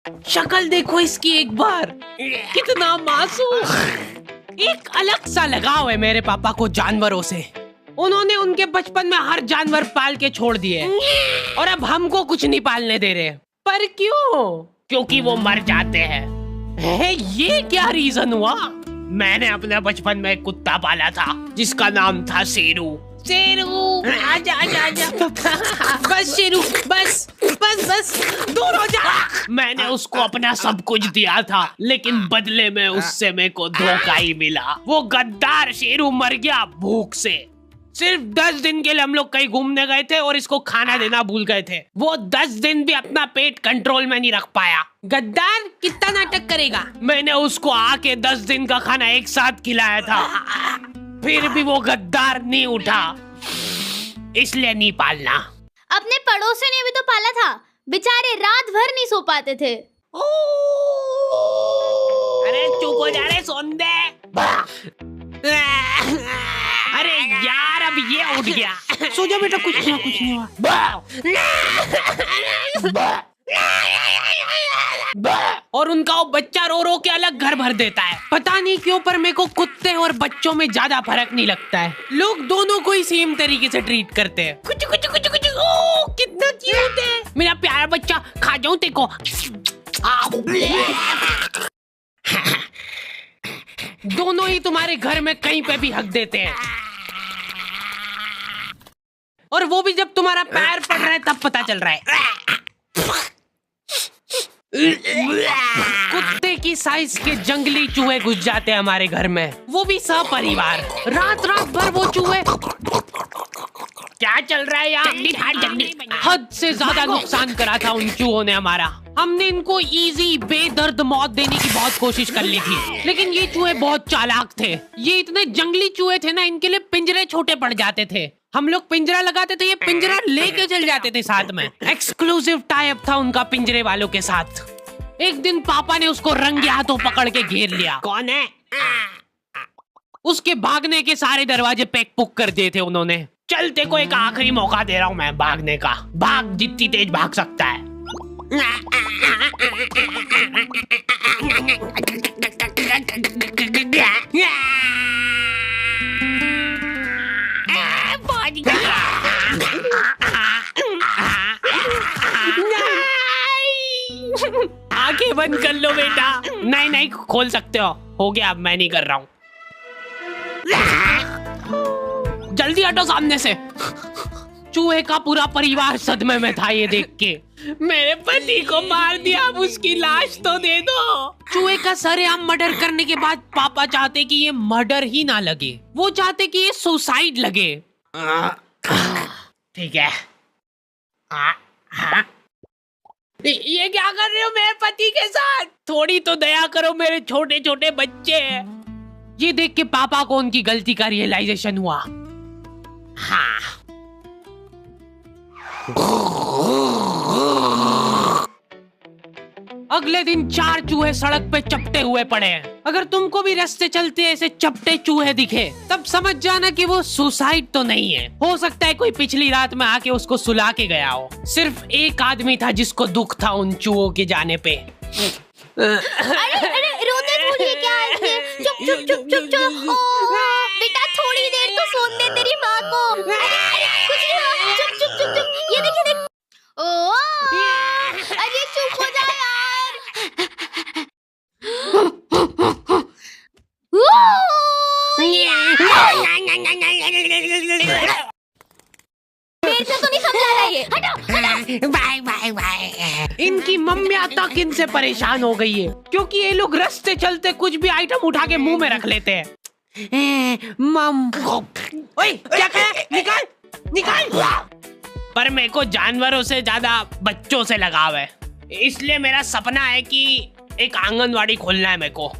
शक्ल देखो इसकी एक बार, कितना मासूम। एक अलग सा लगाव है मेरे पापा को जानवरों से। उन्होंने उनके बचपन में हर जानवर पाल के छोड़ दिए और अब हमको कुछ नहीं पालने दे रहे। पर क्यों? क्योंकि वो मर जाते हैं। ये क्या रीजन हुआ? मैंने अपने बचपन में एक कुत्ता पाला था जिसका नाम था शेरू। शेरू आजा आजा आजा। बस शेरू, बस बस बस, दूर हो जा। मैंने उसको अपना सब कुछ दिया था, लेकिन बदले में उससे मेरे को धोखा ही मिला। वो गद्दार शेरू मर गया भूख से। सिर्फ 10 दिन के लिए हम लोग कहीं घूमने गए थे और इसको खाना देना भूल गए थे। वो 10 दिन भी अपना पेट कंट्रोल में नहीं रख पाया। गद्दार कितना नाटक करेगा। मैंने उसको आके 10 दिन का खाना एक साथ खिलाया था, फिर भी वो गद्दार नहीं उठा। इसलिए नहीं पालना। अपने पड़ोसी ने भी तो पाला था, बेचारे रात भर नहीं सो पाते थे। अरे चुप हो जा रे सोंदे। अरे यार अब ये उठ गया। सो जा बेटा, कुछ नहीं हुआ। और उनका वो बच्चा रो रो के अलग घर भर देता है। पता नहीं क्यों, पर मेरे को कुत्ते और बच्चों में ज्यादा फर्क नहीं लगता है। लोग दोनों को ही सेम तरीके से ट्रीट करते हैं। कुछ कुछ कुछ कुछ। ओ कितना क्यूट है मेरा प्यारा बच्चा। खा जाऊं तेको। दोनों ही तुम्हारे घर में कहीं पे भी हक देते हैं, और वो भी जब तुम्हारा पैर पड़ रहा है तब पता चल रहा है। कुत्ते की साइज के जंगली चूहे घुस जाते हैं हमारे घर में, वो भी सपरिवार। रात रात भर वो चूहे। क्या चल रहा है यहाँ? हद से ज्यादा नुकसान करा था उन चूहों ने हमारा। हमने इनको इजी बेदर्द मौत देने की बहुत कोशिश कर ली थी, लेकिन ये चूहे बहुत चालाक थे। ये इतने जंगली चूहे थे ना, इनके लिए पिंजरे छोटे पड़ जाते थे। हम लोग पिंजरा लगाते थे, ये पिंजरा लेके चल जाते थे साथ में। एक्सक्लूसिव टाई अप था उनका पिंजरे वालों के साथ। एक दिन पापा ने उसको रंगे हाथों पकड़ के घेर लिया। कौन है? उसके भागने के सारे दरवाजे पैक पुक कर दिए थे उन्होंने। चलते को एक आखिरी मौका दे रहा हूँ मैं भागने का। भाग, जितनी तेज भाग सकता है। आंखें बंद कर लो बेटा। नहीं नहीं खोल सकते हो गया। अब मैं नहीं कर रहा हूँ। जल्दी हटो सामने से। चूहे का पूरा परिवार सदमे में था ये देख के। मेरे पति को मार दिया, अब उसकी लाश तो दे दो। चूहे का सरेआम मर्डर करने के बाद पापा चाहते कि ये मर्डर ही ना लगे, वो चाहते कि ये सुसाइड लगे। ठीक है। ये क्या कर रहे हो मेरे पति के साथ? थोड़ी तो दया करो, मेरे छोटे छोटे बच्चे हैं। ये देख के पापा को उनकी गलती का रियलाइजेशन हुआ। हाँ। अगले दिन 4 चूहे सड़क पे चपटे हुए पड़े हैं। अगर तुमको भी रास्ते चलते ऐसे चपटे चूहे दिखे, तब समझ जाना कि वो सुसाइड तो नहीं है। हो सकता है कोई पिछली रात में आके उसको सुला के गया हो। सिर्फ एक आदमी था जिसको दुख था उन चूहों के जाने पे। अरे रोते भूलिए क्या है? चुप चुप चुप चुप चुप। बेटा थोड़ी देर तो सोने दे तेरी माँ को। कुछ नहीं हुआ। चुप चुप चुप चुप। ये देख। अरे चुप हो जा यार। मेरे से तो नहीं समझा रहा ये। हटो। Bye bye bye. इनकी मम्मियाँ तक इनसे परेशान हो गई है, क्योंकि ये लोग रास्ते चलते कुछ भी आइटम उठा के मुंह में रख लेते हैं। मम, ओए क्या कहा? निकाल निकाल। पर मेरे को जानवरों से ज्यादा बच्चों से लगाव है, इसलिए मेरा सपना है कि एक आंगनवाड़ी खोलना है मेरे को।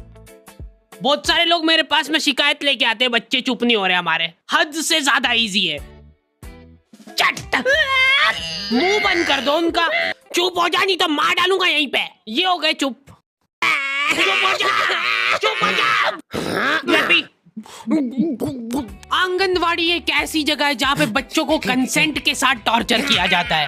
बहुत सारे लोग मेरे पास में शिकायत लेके आते हैं, बच्चे चुप नहीं हो रहे हमारे। हद से ज्यादा इजी है। मुंह बंद कर दो उनका। चुप हो जा, नहीं तो मार डालूंगा यहीं पे। ये हो गए चुप। चुप हो जा, चुप हो जा। आंगनवाड़ी एक ऐसी जगह है जहाँ पे बच्चों को कंसेंट के साथ टॉर्चर किया जाता है।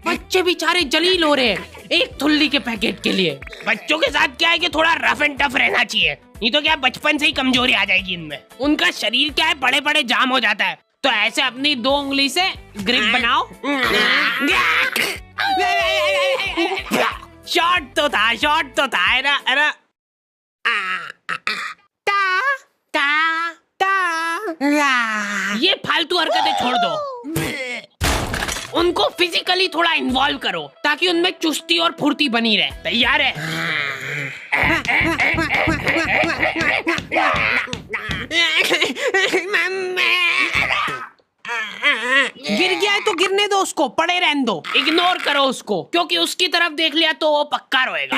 बच्चे बेचारे जलील हो रहे हैं। एक थुल्ली के पैकेट के लिए। बच्चों के साथ क्या है कि थोड़ा रफ एंड टफ रहना चाहिए, नहीं तो क्या बचपन से ही कमजोरी आ जाएगी इनमें। उनका शरीर क्या है बड़े बड़े जाम हो जाता है, तो ऐसे अपनी 2 उंगली से ग्रिप बनाओ। शॉट तो था अरे ये फालतू हरकतें छोड़ दो, उनको फिजिकली थोड़ा इन्वॉल्व करो ताकि उनमें चुस्ती और फुर्ती बनी रहे। तैयार है? गिर गया है तो गिरने दो उसको, पड़े रहने दो, इग्नोर करो उसको, क्योंकि उसकी तरफ देख लिया तो वो पक्का रोएगा।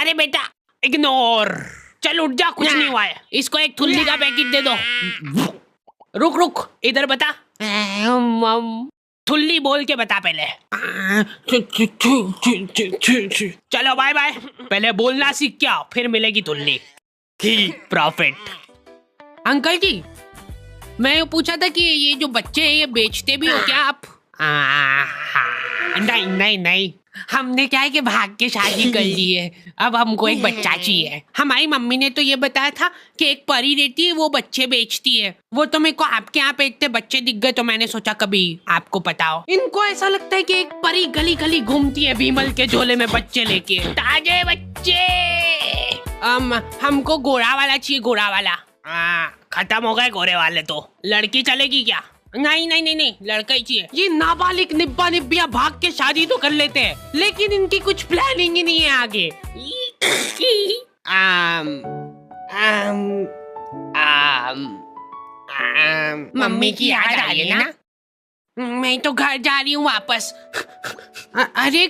अरे बेटा इग्नोर, चल उठ जा, कुछ नहीं हुआ है। इसको एक थुल्ली का पैकेट दे दो। रुक इधर बता, थुल्ली बोल के बता पहले। चलो बाय बाय, पहले बोलना सीख के आओ, फिर मिलेगी थुल्ली। प्रॉफिट। अंकल जी, मैं ये पूछा था कि ये जो बच्चे हैं ये बेचते भी हो क्या आप? नहीं, हमने क्या है कि भाग के शादी कर ली है, अब हमको एक बच्चा चाहिए। हमारी मम्मी ने तो ये बताया था कि एक परी रहती है वो बच्चे बेचती है। वो तो मेरे को आपके यहाँ पे इतने बच्चे दिख गए तो मैंने सोचा कभी आपको पता हो। इनको ऐसा लगता है कि एक परी गली गली घूमती है बीमल के झोले में बच्चे लेके, ताजे बच्चे। हमको गोरा वाला चाहिए, गोरा वाला। खत्म हो गए गोरे वाले तो। लड़की चलेगी क्या? नहीं, लड़का ही चाहिए। ये नाबालिग निब्बा निब्बिया भाग के शादी तो कर लेते हैं, लेकिन इनकी कुछ प्लानिंग ही नहीं है आगे। मम्मी की याद आ रही है ना? मैं तो घर जा रही हूँ वापस। अरे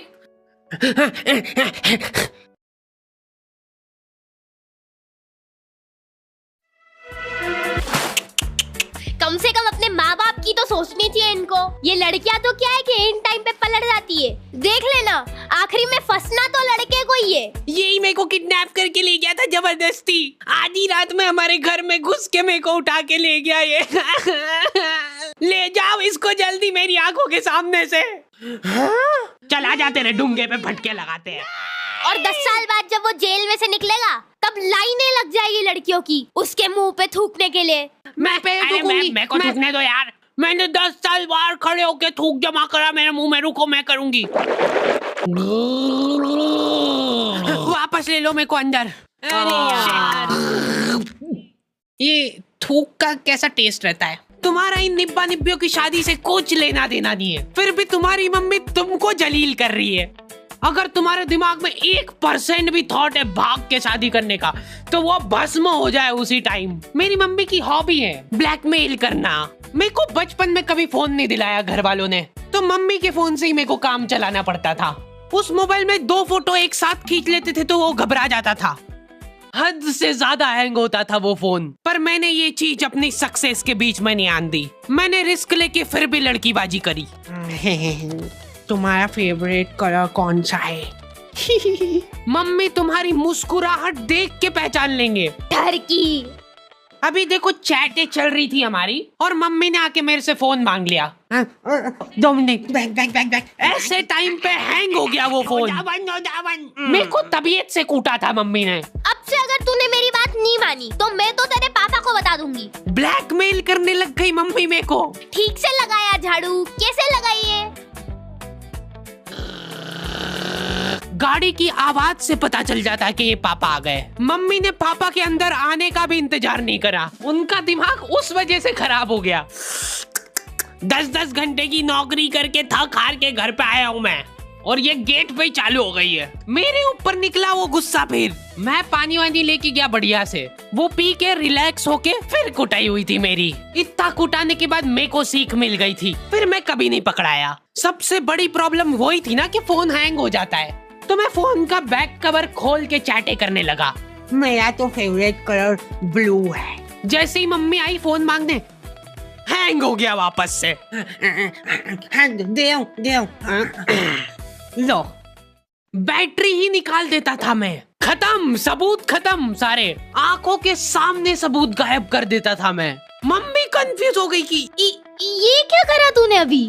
कम से कम अपने माँ बाप की तो सोचनी चाहिए इनको। ये लड़कियां तो क्या है कि इन टाइम पे पलट जाती है, देख लेना आखिरी में फंसना तो लड़के को ही है। यही मेरे को किडनैप करके ले गया था जबरदस्ती, आधी रात में हमारे घर में घुस के मेरे को उठा के ले गया ये। ले जाओ इसको जल्दी मेरी आंखों के सामने से। चला जाते रहे, डूंगे पे फटके लगाते हैं। और 10 साल बाद जब वो जेल में से निकलेगा तब लाइनें लग जाएगी लड़कियों की उसके मुंह पे थूकने के लिए। मैं को थूकने दो यार, मैंने 10 साल बाहर खड़े होके थूक जमा करा मेरे मुंह में, रुको मैं करूंगी। वापस ले लो मेरे को अंदर। अरे यार, ये थूक का कैसा टेस्ट रहता है? तुम्हारा इन निब्बा निब्बियों की शादी से कुछ लेना देना नहीं है, फिर भी तुम्हारी मम्मी तुमको जलील कर रही है। अगर तुम्हारे दिमाग में 1% भी थॉट है भाग के शादी करने का तो वो भस्म हो जाए उसी टाइम। मेरी मम्मी की हॉबी है ब्लैकमेल करना। मेरे को बचपन में कभी फोन नहीं दिलाया घर वालों ने, तो मम्मी के फोन से ही मेरे को काम चलाना पड़ता था। उस मोबाइल में 2 फोटो एक साथ खींच लेते थे तो वो घबरा जाता था, हद से ज्यादा हैंग होता था वो फोन। पर मैंने ये चीज अपनी सक्सेस के बीच में नहीं आन दी, मैंने रिस्क लेके फिर भी लड़कीबाजी करी। तुम्हारा फेवरेट कलर कौन सा है? मम्मी तुम्हारी मुस्कुराहट देख के पहचान लेंगे। डर की। अभी देखो चैटें चल रही थी हमारी और मम्मी ने आके मेरे से फोन मांग लिया। 2 मिनट बैक। ऐसे टाइम पे हैंग हो गया वो फोन। मेरे को तबीयत से कूटा था मम्मी ने। अब से अगर तूने मेरी बात नहीं मानी तो मैं तो तेरे पापा को बता दूंगी। ब्लैकमेल करने लग गई मम्मी मेरे को। ठीक से लगाया झाड़ू, कैसे लगाई है? गाड़ी की आवाज से पता चल जाता है कि ये पापा आ गए। मम्मी ने पापा के अंदर आने का भी इंतजार नहीं करा, उनका दिमाग उस वजह से खराब हो गया। 10-10 घंटे की नौकरी करके थक हार के घर पे आया हूँ मैं, और ये गेट पे ही चालू हो गई है। मेरे ऊपर निकला वो गुस्सा। फिर मैं पानी वानी लेके गया बढ़िया से, वो पी के रिलैक्स होके फिर कुटाई हुई थी मेरी। इतना कुटाने के बाद मेरे को सीख मिल गई थी, फिर मैं कभी नहीं पकड़ाया। सबसे बड़ी प्रॉब्लम वही थी ना कि फोन हैंग हो जाता है, तो मैं फोन का बैक कवर खोल के चैटे करने लगा। मेरा तो फेवरेट कलर ब्लू है। जैसे ही मम्मी आई फोन मांगने, हैंग हो गया वापस से। लो, बैटरी ही निकाल देता था मैं। खत्म, सबूत खत्म सारे। आंखों के सामने सबूत गायब कर देता था मैं। मम्मी कंफ्यूज हो गई कि ये क्या करा तूने अभी?